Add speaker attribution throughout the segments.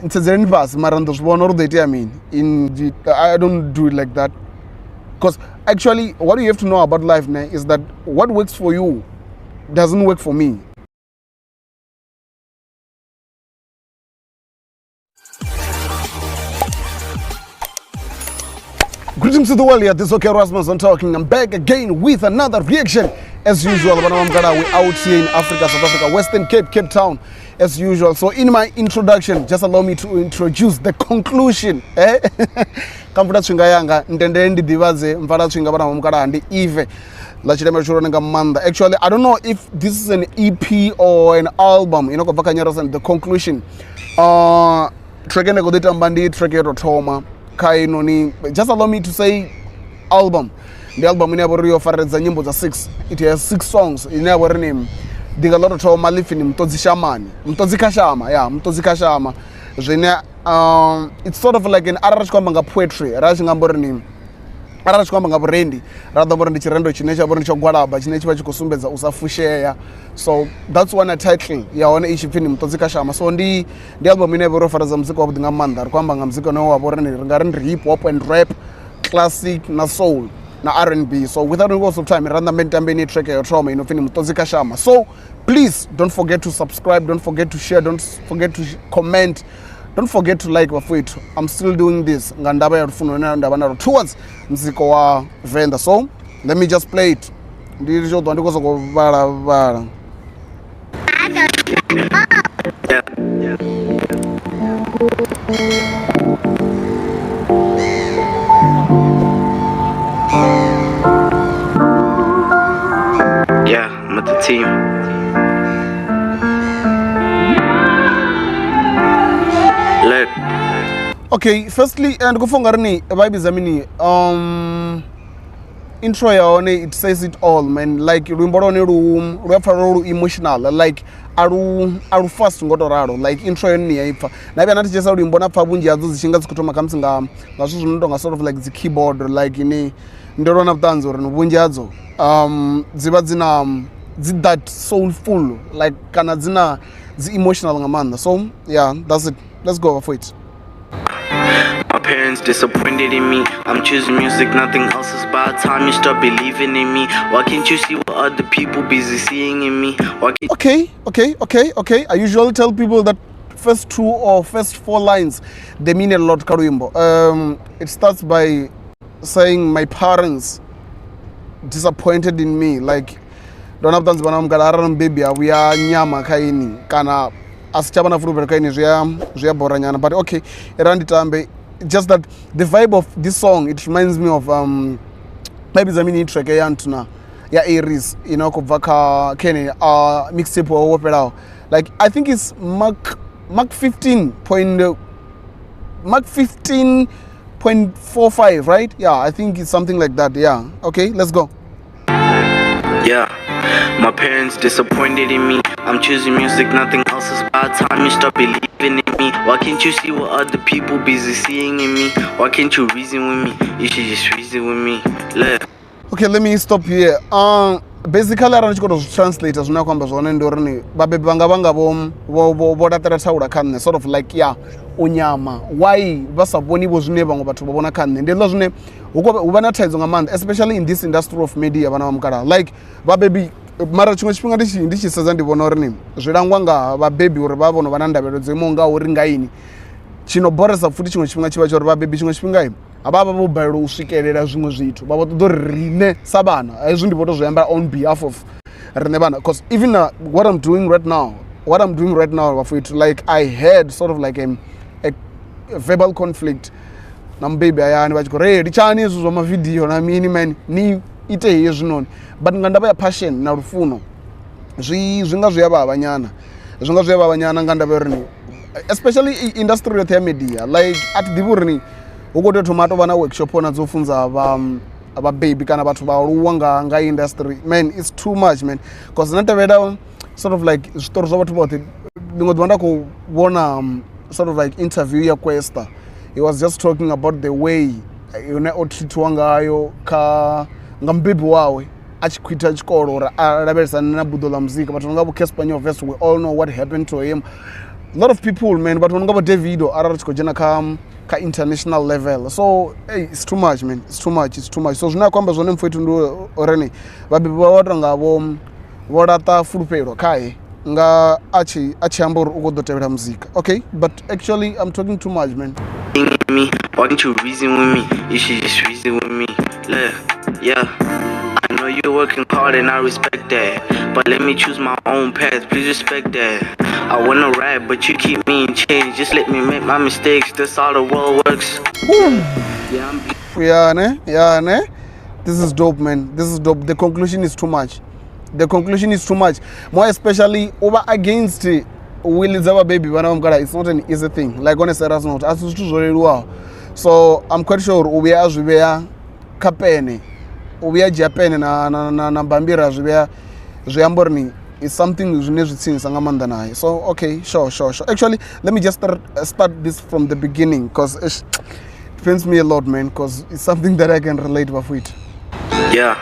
Speaker 1: ntsedzeleni fhasi mara ndo zwi vhona uri ḓo itea mini I don't do it like that, because actually what you have to know about life is that what works for you doesn't work for me. Greetings to the world, this is OkrasmountzioN talking. I'm back again with another reaction. As usual, we're out here in Africa, South Africa, Western Cape, Cape Town, as usual. So in my introduction, just allow me to introduce the conclusion. Kamfuta tswinga yanga, ntendele ndidivaze, mfana tswinga bana mukala ndi Eve. Actually, I don't know if this is an EP or an album, the conclusion. Track negodita mbandi, track Toma. Just allow me to say album. The album in Aborio Faredza nyimbo za 6. It has 6 songs in our name. Dinga lot of Toma lifini Muṱodzi Shamani. Kha Shama, yeah, kha Shama. It's sort of like an Arash kwamba poetry. Arash ngambori Arash kwamba ngaburendi. Rather than the chirendo chinecha bori chogwalaba chinecha chikusumbedza usafusheya. So that's one title. Yeah, one each film Muṱodzi Shama. So the album in Aborio Faredza muziki wa dinga manda. Kwamba muziki no wa borani ngari hip hop and rap, classic na soul. Na R&B. So without any waste of time, random track your trauma Muṱodzi Shama. So please don't forget to subscribe, don't forget to share, don't forget to comment, don't forget to like wafwetu. I'm still doing this ngandaba ya rufuno na ndaba towards muziko wa Venda. So let me just play it. Ndiricho ndo ndikoza kuvala.
Speaker 2: Yeah, I'm with the team. Look.
Speaker 1: Okay, firstly, and kufongarini vibe zamini intro yaone it says it all, man. Like rumboro room, referral emotional, like aru fast ngotoraro, like intro yoni yaipa. Na bia nati chesa rumbona pabunji azo zishinga zikutoma kamsinga ngaso zvinondonga sort of like the keyboard, like ini ndorona btanzo ri bunji azo ziba dzina that soulful, like kana dzina zi emotional ngamanda. So yeah, that's it. Let's go for it.
Speaker 2: My parents disappointed in me. I'm choosing music, nothing else is by the time you start believing in me. Why can't you see what other people busy seeing in me?
Speaker 1: Okay. I usually tell people that first 2 or first 4 lines they mean a lot. Karuimbo. It starts by saying my parents disappointed in me, like don't have dance banam galaran baby we are nyama kaini kana asichaba furu kaini zia boranyana. But okay, around the time, just that the vibe of this song, it reminds me of maybe zamini track yantuna ya Aries, kubvaka Kenny mixtape or opera, like I think it's Mark 15.45, right? Yeah, I think it's something like that. Yeah, okay, let's go.
Speaker 2: Yeah, my parents disappointed in me. I'm choosing music, nothing else is by the time you start believing in me. Why can't you see what other people busy seeing in me? Why can't you reason with me? You should just reason with me. Look.
Speaker 1: Okay, let me stop here. Basically I don't go to translators now kwamba zone ndorni babe banga bo datara taura kanne, sort of like yeah unyama why basaboni bozune bango bathu babona kanne ndelo zone ubana thaidzo ngamanda, especially in this industry of media bana bamkala, like baby mara chimwe chipinga ndichi saza ndibona uri zvirangwa nga babebi uri bavono vana ndavhelo dzemo nga uri ngaini chinoboresa futi chimwe chipinga chiva chori babebi chimwe chipinga ababa vobalelwa usvikelela zvimwe zvithu baba todo rine sabana hezvi ndipoto zvoyamba on behalf of rine bana, because even what I'm doing right now wafowethu, like I had sort of like a verbal conflict na mubebi ayani vachiko re richani izvo zvamavidhiyo namini man ni ite hezvi noni, but ngandava ya passion na rufuno zvinga zviyavava nyana ngandava rini, especially industry ya media, like atidivi rini ukoto tomato vana workshop ona dzofunza baby kana vathu valuwa nga industry, man it's too much man, because nataveda sort of like zvitori zva vathu vothe ndingodwanda kuvona sort of like interview ya Questa. He was just talking about the way otreatiwa ngayo nga mubebi wawe achikwita chikoro uri araverisana nabudo la muzika, but nga Casper Nyovest, we all know what happened to him. a lot of people, man, but when go Davido ka international level, so hey, it's too much, man. It's too much. So zina kwamba zone mfwetu ndo oreni babi bawadra nga vodata fulpero kai nga achi ambor ugo dotevera muzika. Okay, but actually I'm talking too much, man.
Speaker 2: Me, why don't you reason with me? You should just reason with me. Look, yeah. I know you're working hard and I respect that, but let me choose my own path, please respect that. I wanna rap, but you keep me in chains. Just let me make my mistakes, that's how the world works.
Speaker 1: Yeah, ne? This is dope, man. This is dope. The conclusion is too much. More especially over against Will is our baby, it's not an easy thing. Like on a serious note, so I'm quite sure we are kapene. We are Japan na Bambira Zuyamborni is something you need to see. So okay, sure. Actually, let me just start this from the beginning because it pains me a lot, man, because it's something that I can relate with.
Speaker 2: Yeah,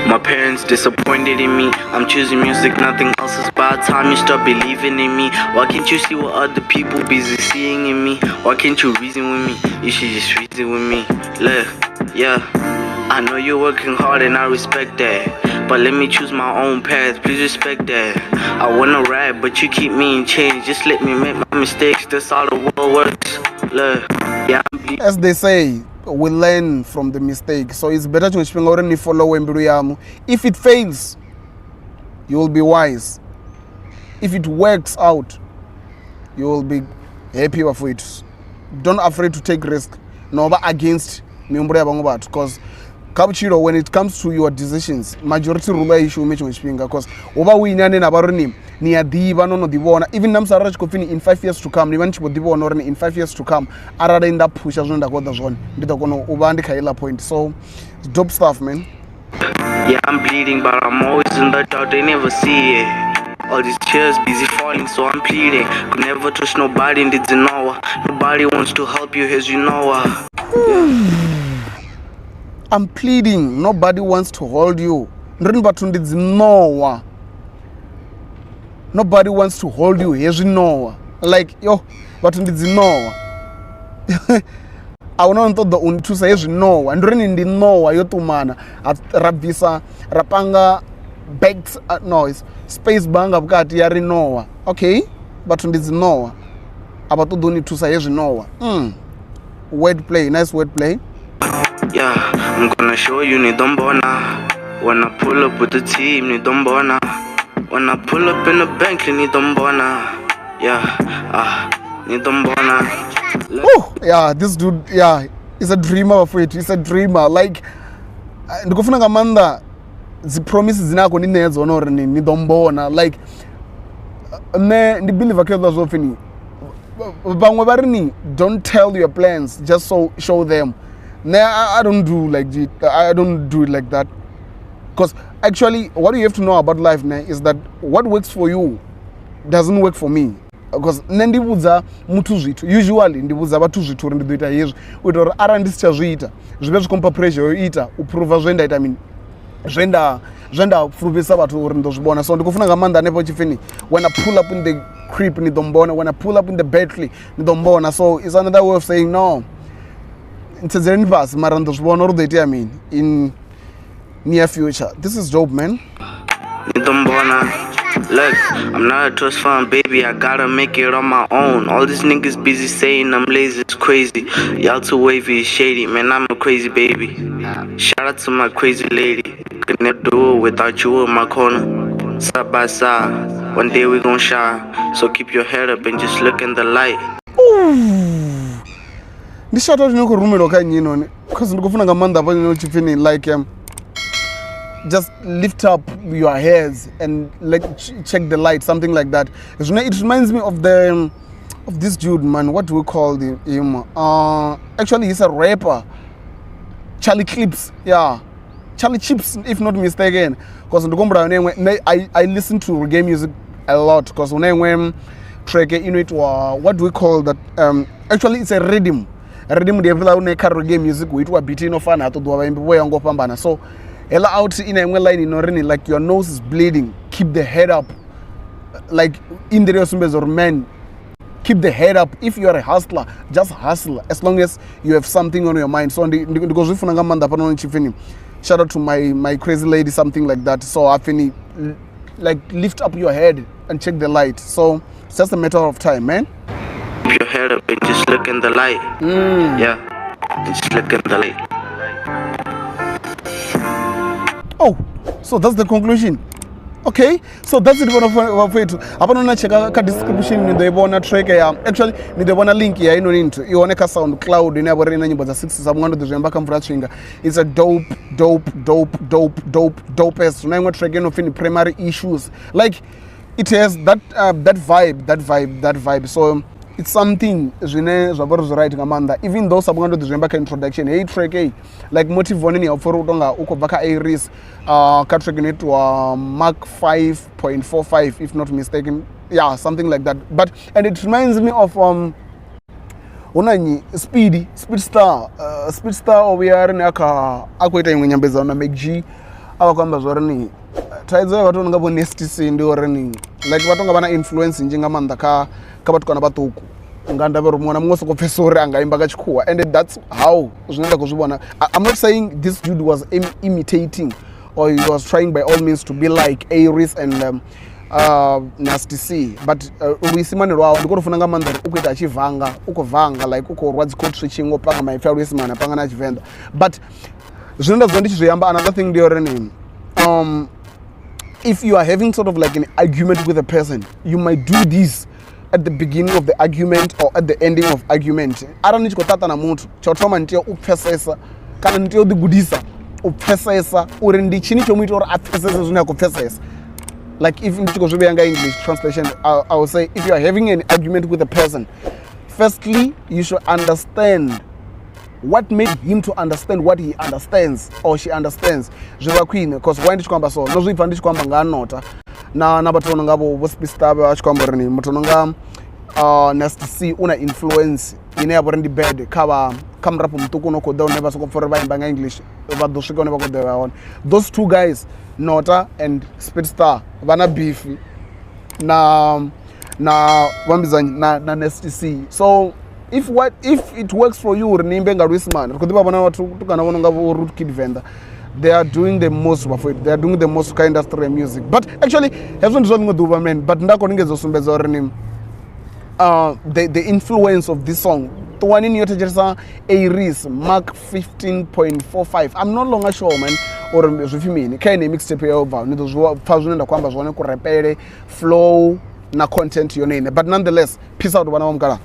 Speaker 2: my parents disappointed in me. I'm choosing music, nothing else is about time you start believing in me. Why can't you see what other people busy seeing in me? Why can't you reason with me? You should just reason with me. Look, yeah. I know you're working hard and I respect that, but let me choose my own path, please respect that. I wanna rap, but you keep me in chains. Just let me make my mistakes, that's how the world works. Look, yeah.
Speaker 1: As they say, we learn from the mistake. So it's better to follow. If it fails, you will be wise. If it works out, you will be happy with it. Don't afraid to take risk. NOWA against because when it comes to your decisions, majority ruler issue because over we ni adiva no divona even namsara chikofini in 5 years to come ni vanchi bodivona in 5 years to come arada inda pusha zvinhu ndakoda zvone nditokono uva ndikaila point. So it's dope stuff, man.
Speaker 2: Yeah, I'm bleeding but I'm always in the dark, they never see it. All these tears busy falling, so I'm pleading. Could never trust nobody in the NOWA. Nobody wants to help you, hezwi NOWA.
Speaker 1: I'm pleading, nobody wants to hold you. NOWA. Nobody wants to hold you, hezwi NOWA. Like, yo, but NOWA. I want to the only to say NOWA. And running the NOWA, yotumana at Rabisa, Rapanga, Bex noise, Space Bang of God, Yari NOWA. Okay, but NOWA. About to do need to say NOWA. Wordplay, nice wordplay.
Speaker 2: Yeah, I'm gonna show you ni dombona. When I pull up with the team, ni dombona. When I pull up in the bank, ni dombona. Yeah, ni dombona.
Speaker 1: Oh, yeah, this dude, yeah, he's a dreamer of it. He's a dreamer. Like, ndikufuna ngamanda the promises zinako ninezo honor ni dombona. Like, ndi believe akela zofini. Bangwe barini, don't tell your plans, just so show them. I don't do like I don't do it like that. Because actually, what you have to know about life is that what works for you doesn't work for me. Because nendibuza mutu zvitu usually ndibuza vatu zvitu ndinoita hezvi kuti ara ndisichazviita zvive zvikompa pressure yoita uprova zvendaita I mean zvendafuruvisa vatu uri ndozvibona. So ndikufuna ngamanda nepo chifini when I pull up in the crib nidombona, when I pull up in the Bentley nidombona. So it's another way of saying no. Ntedzereni pasi mara ndozvibona uri ndoita I mean in near future. This is dope, man.
Speaker 2: Nidombona. Look, I'm not a trust fund baby, I gotta make it on my own. All these niggas busy saying I'm lazy, it's crazy. Y'all too wavy, it's shady, man, I'm a crazy baby. Shout out to my crazy lady. Could never do it without you in my corner. Side by side, one day we gon' shine. So keep your head up and just look in the light.
Speaker 1: This shout out to Rumelo Kanyino, because ndikufuna ngamanda pa chifini like just lift up your heads and check the light, something like that. It reminds me of this dude, man. What do we call him? Actually, he's a rapper. Charlie Clips, yeah, Charlie Chips, if not mistaken. Because I listen to reggae music a lot. Because when I went track it, what do we call that? Actually, it's a rhythm. A rhythm they play reggae music. We do beating of fun. So. Ella out in a line in like your nose is bleeding. Keep the head up. Like in the real or men. keep the head up. If you are a hustler, just hustle as long as you have something on your mind. So because shout out to my crazy lady, something like that. So I feel like lift up your head and check the light. So it's just a matter of time, man.
Speaker 2: Keep your head up and just look in the light. Yeah, and just look in the light.
Speaker 1: Oh, so that's the conclusion. Okay, so that's it for it. Hapa na check ka description ni ndoibona track ya actually ni ndoibona link ya ino into ioneka SoundCloud ina bora ina nyimbo za 6 za mngando dzemba kamvura chinga. It's a dopest unaimwe track ino fini primary issues, like it has that vibe. So it's something zvine zvabora zviright ngamanda, even though sabungando dzemba ka introduction hey track hey like motive one ni offer utonga ukobva ka Iris ka track net wa Mark 5.45 if not mistaken, yeah, something like that. But and it reminds me of unanyi speedstar over ni akaita imwe nyambeza na McG akwamba zvorani taidzo vatu ngabo nesty ndorani like vatonga vana influence njinga manda ka vatukana vatuku nganda verumona mumwe sokopfesori angaimba kachikuwa, and that's how zvinoenda kuzvibona. I'm not saying this dude was imitating or he was trying by all means to be like Aries and Nasty C, but ruisimani rwawo ndikorofuna ngamanda ukuita achivhanga ukovhanga like ukorwa dzicode switching opanga maifya ruisimani apanga nachivenda. But zvinoenda zvo ndichizvoyamba another thing ndiyoreni if you are having sort of like an argument with a person, you might do this at the beginning of the argument or at the ending of argument. Ara nichikotata na muntu chotoma ntiyo upfesesa kana ntiyo digudisa upfesesa uri ndichini chomuita uri apfesesa zvino yakupfesesa. Like if ndichikozvibeyanga English translation, I will say if you are having an argument with a person, firstly you should understand what made him to understand what he understands or she understands. Zviva queen because why ndichikwamba so nozvibva ndichikwamba nganota na batona ngabo vospista vachikwamba rini mutononga Nasty C una influence ine yabo ndi bad kava kamrapo mutuku no koda never so for vaimba English vadosvika ne vakoda vaona. Those two guys, Nota and Speedstar, vana beef na vambizanyi na Nasty C. So if it works for you rinimbe ngaruisman because vavona vatu tukana vona ngavo root kid vendor, they are doing the most for it. They are doing the most kind of industry music. But actually hezwi ndizvo ndingoduva man, but ndako ningezosumbedza uri the influence of this song towanini yotecheresa Aries Mark 15.45. I'm no longer sure man or zvifimini kaine mixtape yobva ndozvopfa zvinoenda kwamba zvone kurepere flow na content yonene. But nonetheless, peace out vana vamukala.